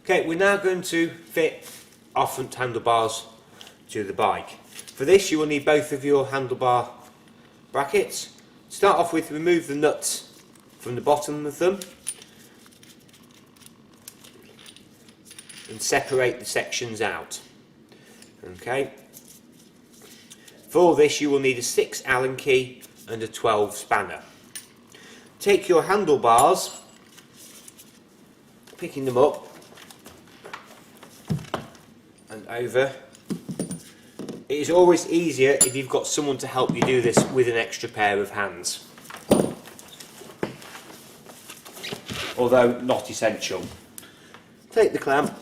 Okay, we're now going to fit our front handlebars to the bike. For this you will need both of your handlebar brackets. Start off with remove the nuts from the bottom of them and separate the sections out. Okay. For this you will need a 6 Allen key and a 12 spanner. Take your handlebars, picking them up and over. It is always easier if you've got someone to help you do this with an extra pair of hands, although not essential. Take the clamp,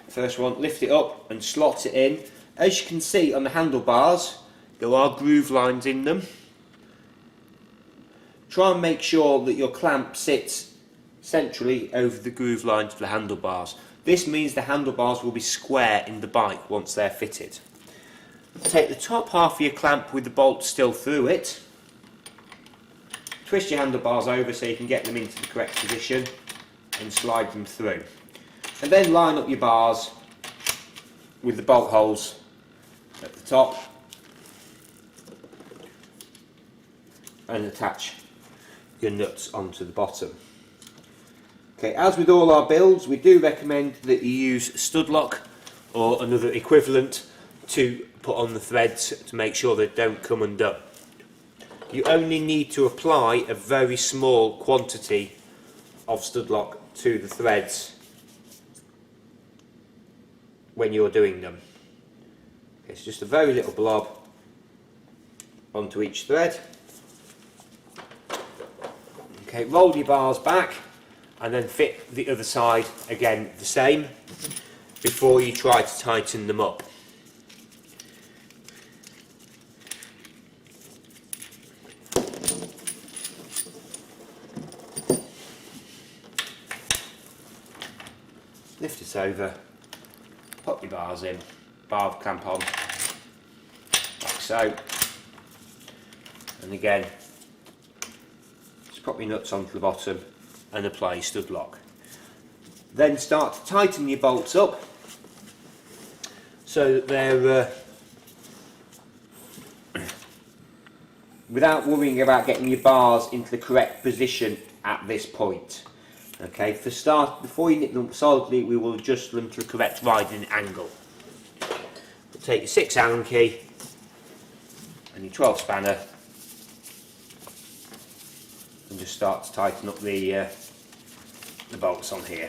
first one, lift it up and slot it in. As you can see on the handlebars, there are groove lines in them. Try and make sure that your clamp sits centrally over the groove lines of the handlebars. This means the handlebars will be square in the bike once they're fitted. Take the top half of your clamp with the bolt still through it. Twist your handlebars over so you can get them into the correct position and slide them through. And then line up your bars with the bolt holes at the top and attach your nuts onto the bottom. Okay, as with all our builds, we do recommend that you use stud lock or another equivalent to put on the threads to make sure they don't come undone. You only need to apply a very small quantity of stud lock to the threads when you're doing them. Okay, so just a very little blob onto each thread. Okay, roll your bars back and then fit the other side again the same before you try to tighten them up. Lift it over, put your bars in, bar clamp on, like so, and again just put your nuts onto the bottom and apply your stud lock. Then start to tighten your bolts up so that they're without worrying about getting your bars into the correct position at this point. Okay, for start, before you knit them solidly, we will adjust them to the correct riding angle. We'll take your 6 Allen key and your 12 spanner and just start to tighten up the bolts on here.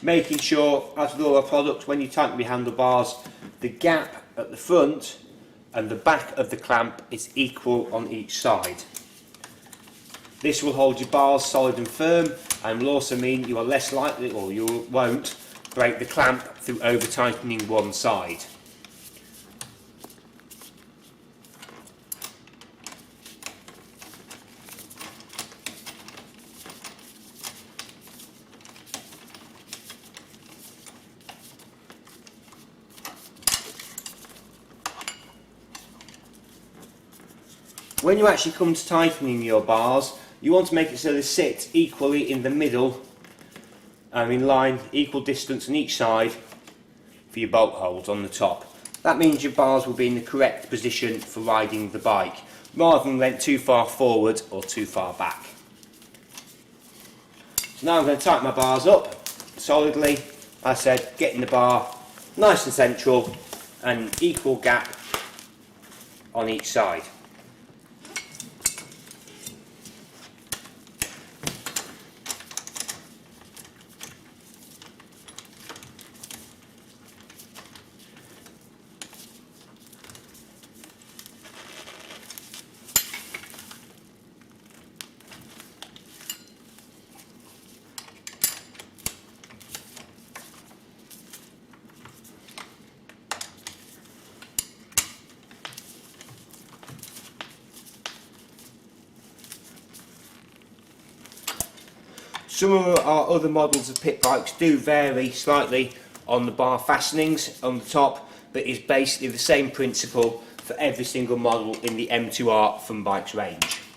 Making sure, as with all our products, when you tighten your handlebars, the gap at the front and the back of the clamp is equal on each side. This will hold your bars solid and firm and will also mean you are less likely, or you won't, break the clamp through over tightening one side. When you actually come to tightening your bars, you want to make it so they sit equally in the middle and in line, equal distance on each side for your bolt holes on the top. That means your bars will be in the correct position for riding the bike, rather than lent too far forward or too far back. So now I'm going to tighten my bars up solidly. As I said, getting the bar nice and central and equal gap on each side. Some of our other models of pit bikes do vary slightly on the bar fastenings on the top, but it's basically the same principle for every single model in the M2R fun bikes range.